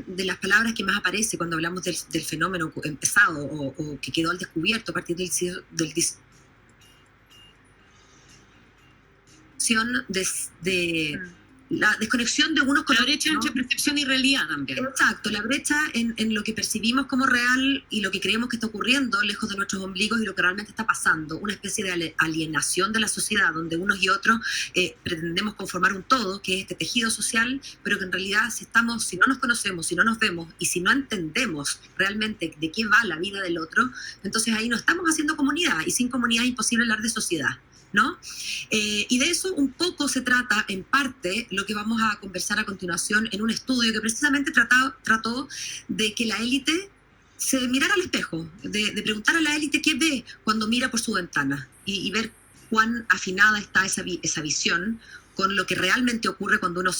de las palabras que más aparece cuando hablamos del fenómeno empezado o que quedó al descubierto a partir del de la desconexión de unos con la otros, brecha, ¿no?, entre percepción y realidad también. Exacto, la brecha en lo que percibimos como real y lo que creemos que está ocurriendo lejos de nuestros ombligos y lo que realmente está pasando. Una especie de alienación de la sociedad donde unos y otros pretendemos conformar un todo, que es este tejido social, pero que en realidad si no nos conocemos, si no nos vemos y si no entendemos realmente de qué va la vida del otro, entonces ahí no estamos haciendo comunidad, y sin comunidad es imposible hablar de sociedad, ¿no? Y de eso un poco se trata, en parte, lo que vamos a conversar a continuación en un estudio que precisamente trató de que la élite se mirara al espejo, de preguntar a la élite qué ve cuando mira por su ventana y ver cuán afinada está esa visión con lo que realmente ocurre cuando uno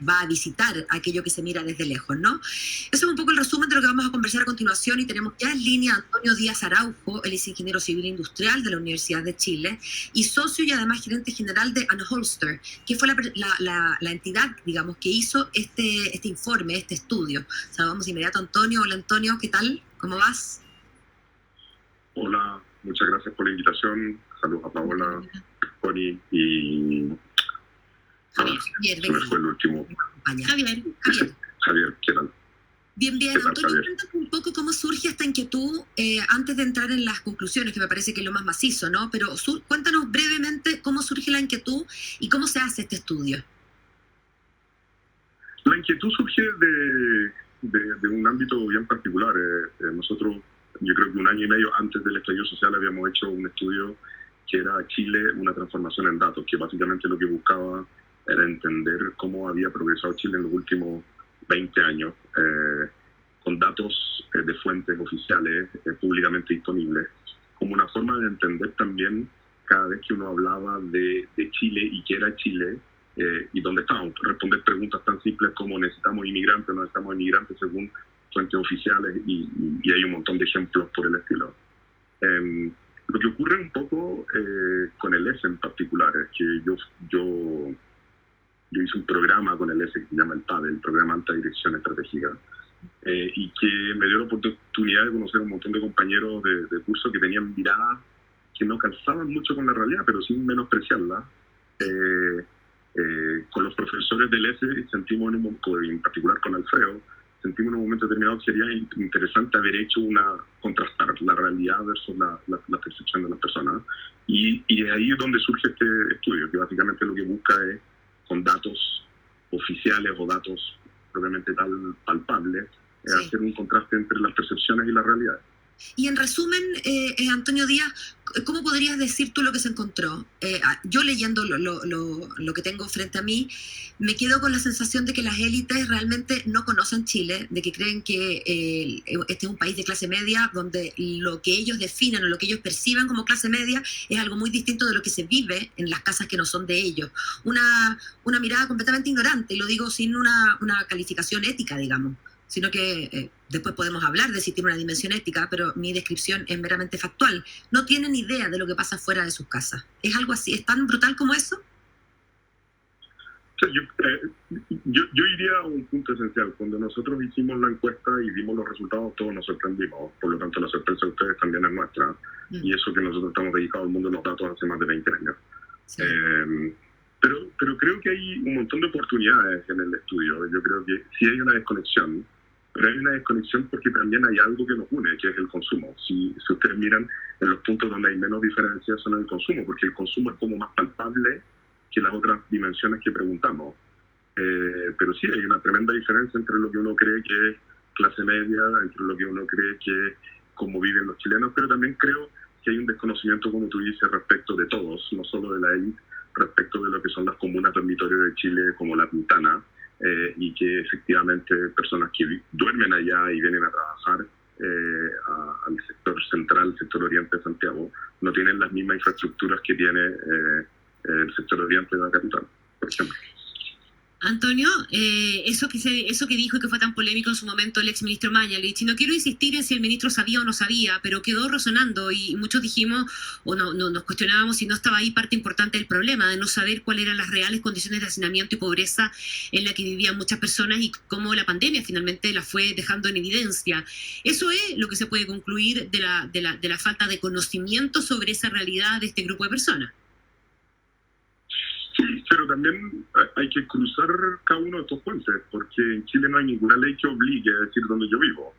va a visitar aquello que se mira desde lejos, ¿no? Eso es un poco el resumen de lo que vamos a conversar a continuación, y tenemos ya en línea a Antonio Díaz Araujo. Él es ingeniero civil industrial de la Universidad de Chile y socio y además gerente general de Anholster, que fue la entidad, digamos, que hizo este informe, este estudio. Saludamos inmediato a Antonio. Hola Antonio, ¿qué tal? ¿Cómo vas? Hola, muchas gracias por la invitación. Saludos a Paola, Connie y... Javier, se me fue el último. Javier, ¿qué tal? Bien, Antonio, cuéntame un poco cómo surge esta inquietud antes de entrar en las conclusiones, que me parece que es lo más macizo, ¿no? Pero cuéntanos brevemente cómo surge la inquietud y cómo se hace este estudio. La inquietud surge de un ámbito bien particular. Nosotros, yo creo que 1 año y medio antes del estallido social, habíamos hecho un estudio que era Chile, una transformación en datos, que básicamente lo que buscaba era entender cómo había progresado Chile en los últimos 20 años, con datos de fuentes oficiales públicamente disponibles, como una forma de entender también cada vez que uno hablaba de Chile y qué era Chile y dónde estábamos. Responder preguntas tan simples como necesitamos inmigrantes o no necesitamos inmigrantes según fuentes oficiales, y hay un montón de ejemplos por el estilo. Lo que ocurre un poco con el ESE en particular es que yo hice un programa con el ESE que se llama el PADE, el Programa Alta Dirección Estratégica, y que me dio la oportunidad de conocer un montón de compañeros de curso que tenían miradas que no calzaban mucho con la realidad, pero sin menospreciarla. Con los profesores del ESE sentimos, en particular con Alfredo, sentimos en un momento determinado que sería interesante haber hecho contrastar la realidad versus la percepción de las personas. Y de ahí es donde surge este estudio, que básicamente lo que busca es, con datos oficiales o datos probablemente palpables, hacer un contraste entre las percepciones y la realidad. Y en resumen, Antonio Díaz, ¿cómo podrías decir tú lo que se encontró? Yo leyendo lo que tengo frente a mí, me quedo con la sensación de que las élites realmente no conocen Chile, de que creen que este es un país de clase media, donde lo que ellos definen o lo que ellos perciben como clase media es algo muy distinto de lo que se vive en las casas que no son de ellos. Una mirada completamente ignorante, y lo digo sin una calificación ética, digamos, sino que después podemos hablar de si tiene una dimensión ética, pero mi descripción es meramente factual. No tienen idea de lo que pasa fuera de sus casas. ¿Es algo así? ¿Es tan brutal como eso? Yo iría a un punto esencial. Cuando nosotros hicimos la encuesta y vimos los resultados, todos nos sorprendimos. Por lo tanto, la sorpresa de ustedes también es nuestra. Y eso que nosotros estamos dedicados al mundo de los datos hace más de 20 años. Sí. Pero creo que hay un montón de oportunidades en el estudio. Yo creo que sí hay una desconexión, pero hay una desconexión porque también hay algo que nos une, que es el consumo. Si ustedes miran, en los puntos donde hay menos diferencias son el consumo, porque el consumo es como más palpable que las otras dimensiones que preguntamos. Pero sí hay una tremenda diferencia entre lo que uno cree que es clase media, entre lo que uno cree que es cómo viven los chilenos, pero también creo que hay un desconocimiento, como tú dices, respecto de todos, no solo de la élite, respecto de lo que son las comunas dormitorios de Chile, como La Pintana, y que efectivamente personas que duermen allá y vienen a trabajar al sector central, sector oriente de Santiago, no tienen las mismas infraestructuras que tiene el sector oriente de la capital, por ejemplo. Antonio, eso que dijo y que fue tan polémico en su momento el exministro Mañalich, y no quiero insistir en si el ministro sabía o no sabía, pero quedó resonando y muchos dijimos, o no, nos cuestionábamos si no estaba ahí parte importante del problema, de no saber cuáles eran las reales condiciones de hacinamiento y pobreza en la que vivían muchas personas y cómo la pandemia finalmente la fue dejando en evidencia. Eso es lo que se puede concluir de la falta de conocimiento sobre esa realidad de este grupo de personas. Sí, pero también hay que cruzar cada uno de estos puentes, porque en Chile no hay ninguna ley que obligue a decir dónde yo vivo.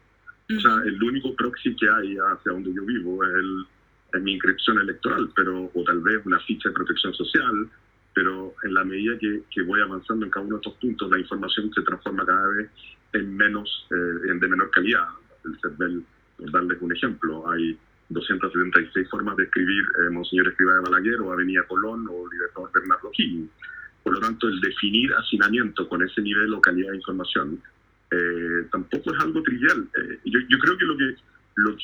O sea, el único proxy que hay hacia donde yo vivo es mi inscripción electoral, o tal vez una ficha de protección social, pero en la medida que voy avanzando en cada uno de estos puntos, la información se transforma cada vez en de menor calidad. El CERVEL, por darles un ejemplo, hay 276 formas de escribir Monseñor Escrivá de Balaguer o Avenida Colón o Libertador Bernardo Higgins. Por lo tanto, el definir hacinamiento con ese nivel o calidad de información tampoco es algo trivial. Yo creo que lo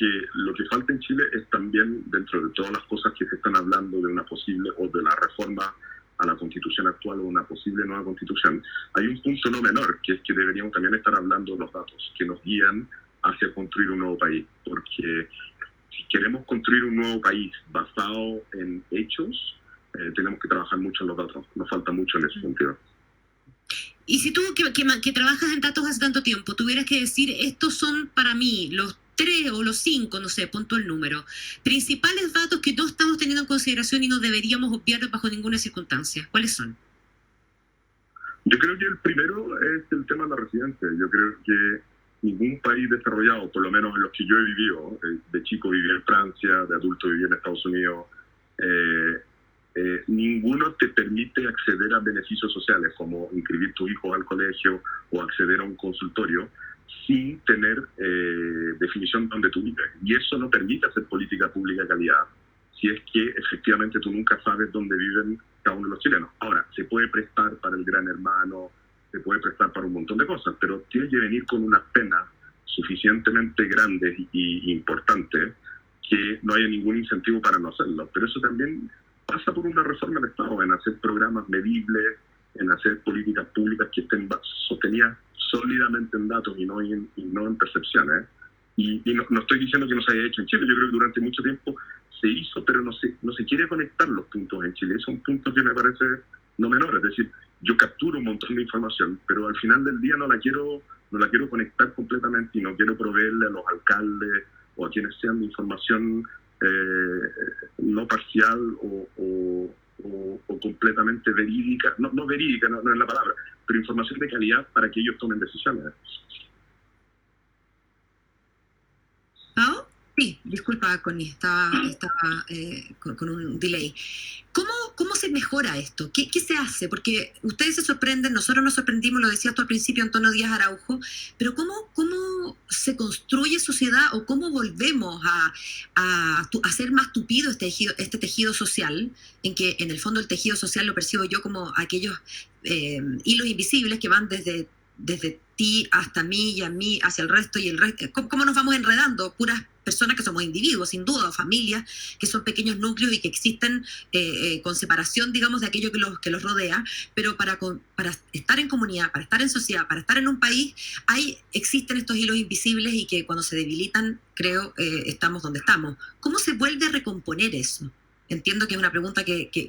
que falta en Chile es también, dentro de todas las cosas que se están hablando de una posible o de la reforma a la constitución actual o una posible nueva constitución, hay un punto no menor, que es que deberíamos también estar hablando de los datos que nos guían hacia construir un nuevo país, porque si queremos construir un nuevo país basado en hechos, tenemos que trabajar mucho en los datos. Nos falta mucho en ese sentido. Y si tú, que trabajas en datos hace tanto tiempo, tuvieras que decir, estos son para mí los 3 o los 5, no sé, punto el número, principales datos que no estamos teniendo en consideración y no deberíamos obviar bajo ninguna circunstancia, ¿cuáles son? Yo creo que el primero es el tema de la residencia. Yo creo que ningún país desarrollado, por lo menos en los que yo he vivido, de chico viví en Francia, de adulto viví en Estados Unidos, ninguno te permite acceder a beneficios sociales como inscribir tu hijo al colegio o acceder a un consultorio sin tener definición donde tú vives. Y eso no permite hacer política pública de calidad si es que efectivamente tú nunca sabes dónde viven cada uno de los chilenos. Ahora, se puede prestar para el gran hermano, se puede prestar para un montón de cosas, pero tiene que venir con unas penas suficientemente grandes y importantes que no haya ningún incentivo para no hacerlo. Pero eso también pasa por una reforma del Estado, en hacer programas medibles, en hacer políticas públicas que estén sostenidas sólidamente en datos y no en percepciones. Y no estoy diciendo que no se haya hecho en Chile, yo creo que durante mucho tiempo se hizo, pero no se quiere conectar los puntos en Chile. Son puntos que me parece no menores, es decir, yo capturo un montón de información, pero al final del día no la quiero conectar completamente y no quiero proveerle a los alcaldes o a quienes sean de información no parcial o completamente verídica, no verídica, no es la palabra, pero información de calidad para que ellos tomen decisiones. ¿Pau? Sí, disculpa, Connie, estaba con un delay. ¿Cómo se mejora esto? ¿Qué se hace? Porque ustedes se sorprenden, nosotros nos sorprendimos, lo decía tú al principio, Antonio Díaz Araujo, pero ¿cómo se construye sociedad o cómo volvemos a hacer más tupido este tejido social, en que en el fondo el tejido social lo percibo yo como aquellos hilos invisibles que van desde ti hasta mí y a mí hacia el resto y el resto? ¿Cómo nos vamos enredando? Puras personas que somos individuos, sin duda, o familias, que son pequeños núcleos y que existen con separación, digamos, de aquello que los rodea, pero para estar en comunidad, para estar en sociedad, para estar en un país, existen estos hilos invisibles y que cuando se debilitan, creo, estamos donde estamos. ¿Cómo se vuelve a recomponer eso? Entiendo que es una pregunta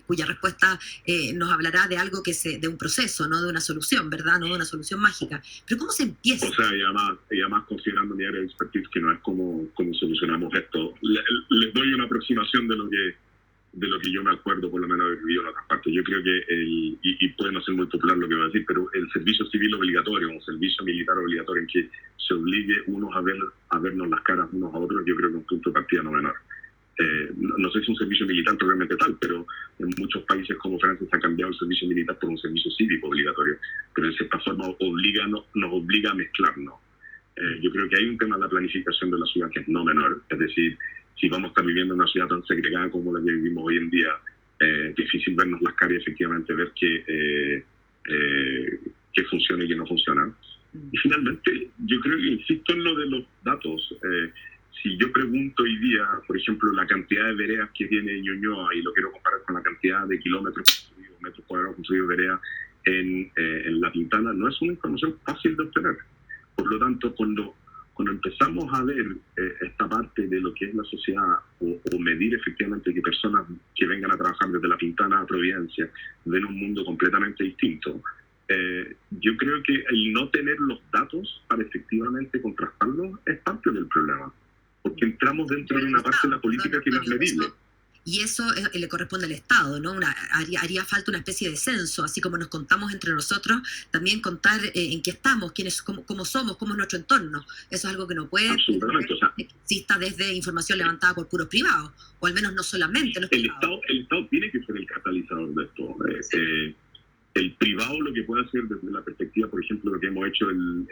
cuya respuesta nos hablará de algo de un proceso, no de una solución, ¿verdad? No de una solución mágica. Pero ¿cómo se empieza? O sea, y además considerando mi área de expertise, que no es cómo solucionamos esto, les doy una aproximación de lo que yo me acuerdo, por lo menos haber vivido en otras partes. Yo creo que, y puede no ser muy popular lo que voy a decir, pero el servicio civil obligatorio, un servicio militar obligatorio en que se obligue unos a vernos las caras unos a otros, yo creo que es un punto de partida no menor. No sé si un servicio militar propiamente tal, pero en muchos países como Francia se ha cambiado el servicio militar por un servicio cívico obligatorio, pero de cierta forma nos obliga a mezclarnos. Yo creo que hay un tema en la planificación de la ciudad que es no menor, es decir, si vamos a estar viviendo en una ciudad tan segregada como la que vivimos hoy en día, es difícil vernos las caras y efectivamente ver qué funciona y qué no funciona. Y finalmente, yo creo que insisto en lo de los datos. Si yo pregunto hoy día, por ejemplo, la cantidad de veredas que tiene Ñuñoa y lo quiero comparar con la cantidad de kilómetros construidos, metros cuadrados construidos de veredas en La Pintana no es una información fácil de obtener. Por lo tanto, cuando empezamos a ver esta parte de lo que es la sociedad o medir efectivamente que personas que vengan a trabajar desde La Pintana a Providencia ven un mundo completamente distinto, yo creo que el no tener los datos para efectivamente contrastarlos es parte del problema, porque entramos dentro de una parte de la política que no es medible. Y eso le corresponde al Estado, ¿no? Haría falta una especie de censo, así como nos contamos entre nosotros, también contar en qué estamos, quiénes, cómo somos, cómo es nuestro entorno. Eso es algo que no puede exista desde información levantada por puros privados, o al menos no solamente los privados. El Estado tiene que ser el catalizador de esto. El privado lo que puede hacer desde la perspectiva, por ejemplo, lo que hemos hecho el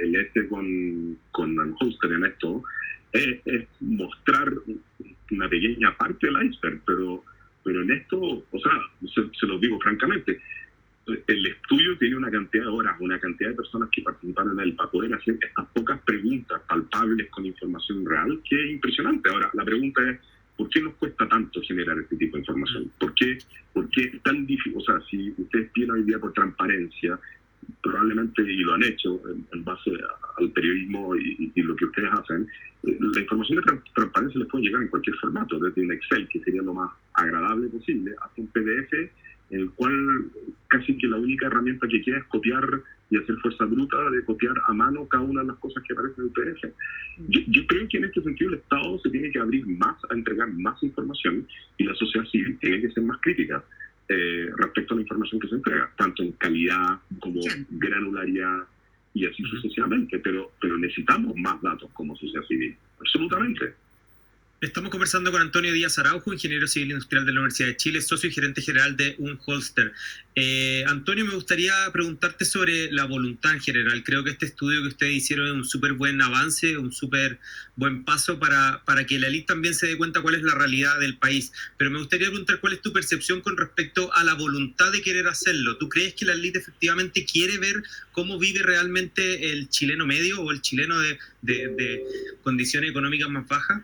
con Holster en esto, es mostrar una pequeña parte del iceberg, pero en esto, o sea, se lo digo francamente, el estudio tiene una cantidad de horas, una cantidad de personas que participaron en él para poder hacer estas pocas preguntas palpables con información real, que es impresionante. Ahora, la pregunta es, ¿por qué nos cuesta tanto generar este tipo de información? ¿Por qué es tan difícil? O sea, si ustedes piden hoy día por transparencia, probablemente, y lo han hecho en base al periodismo y lo que ustedes hacen, la información de transparencia les puede llegar en cualquier formato, desde un Excel, que sería lo más agradable posible, hasta un PDF, en el cual casi que la única herramienta que queda es copiar y hacer fuerza bruta de copiar a mano cada una de las cosas que aparecen en el PDF. Yo creo que en este sentido el Estado se tiene que abrir más a entregar más información y la sociedad civil tiene que ser más crítica respecto a la información que se entrega, tanto en calidad como granularidad y así sucesivamente, pero necesitamos más datos como sociedad civil, absolutamente. Estamos conversando con Antonio Díaz Araujo, ingeniero civil industrial de la Universidad de Chile, socio y gerente general de Holster. Antonio, me gustaría preguntarte sobre la voluntad en general. Creo que este estudio que ustedes hicieron es un súper buen avance, un súper buen paso para que la élite también se dé cuenta cuál es la realidad del país. Pero me gustaría preguntar cuál es tu percepción con respecto a la voluntad de querer hacerlo. ¿Tú crees que la élite efectivamente quiere ver cómo vive realmente el chileno medio o el chileno de condiciones económicas más bajas?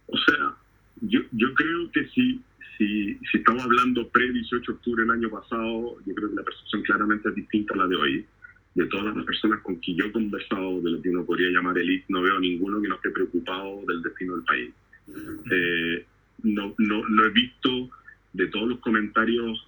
O sea, yo creo que si estamos hablando pre-18 de octubre del año pasado, yo creo que la percepción claramente es distinta a la de hoy. De todas las personas con quien yo he conversado de lo que uno podría llamar élite, no veo ninguno que no esté preocupado del destino del país. No he visto de todos los comentarios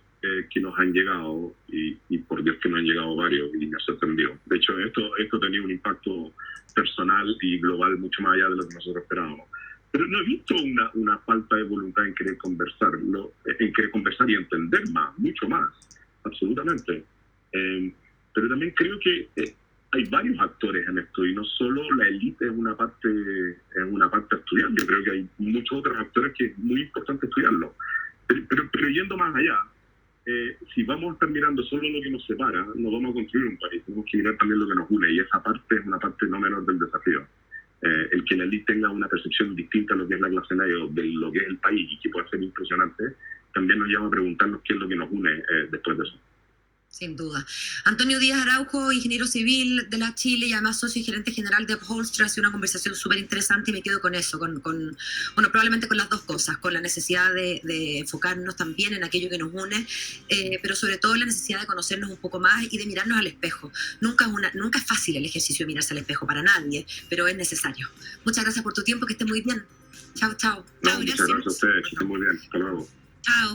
que nos han llegado, y por Dios que nos han llegado varios, y me ha sorprendido. De hecho, esto tenía un impacto personal y global mucho más allá de lo que nosotros esperábamos. Pero no he visto una falta de voluntad en querer conversar y entender más, mucho más, absolutamente. Pero también creo que hay varios actores en esto, y no solo la élite es una parte a estudiar. Yo creo que hay muchos otros actores que es muy importante estudiarlo. Pero yendo más allá, si vamos a estar mirando solo lo que nos separa, no vamos a construir un país. Tenemos que mirar también lo que nos une, y esa parte es una parte no menor del desafío. El que la élite tenga una percepción distinta a lo que es la clase media o de lo que es el país, y que puede ser impresionante, también nos lleva a preguntarnos qué es lo que nos une después de eso. Sin duda. Antonio Díaz Araujo, ingeniero civil de la Chile y además socio y gerente general de Holster, ha sido una conversación súper interesante, y me quedo con eso, probablemente con las dos cosas, con la necesidad de enfocarnos también en aquello que nos une, pero sobre todo la necesidad de conocernos un poco más y de mirarnos al espejo. Nunca es fácil el ejercicio de mirarse al espejo para nadie, pero es necesario. Muchas gracias por tu tiempo, que esté muy bien. Chao, chao. Muchas gracias a ustedes, que estén muy bien. Hasta luego. Chao.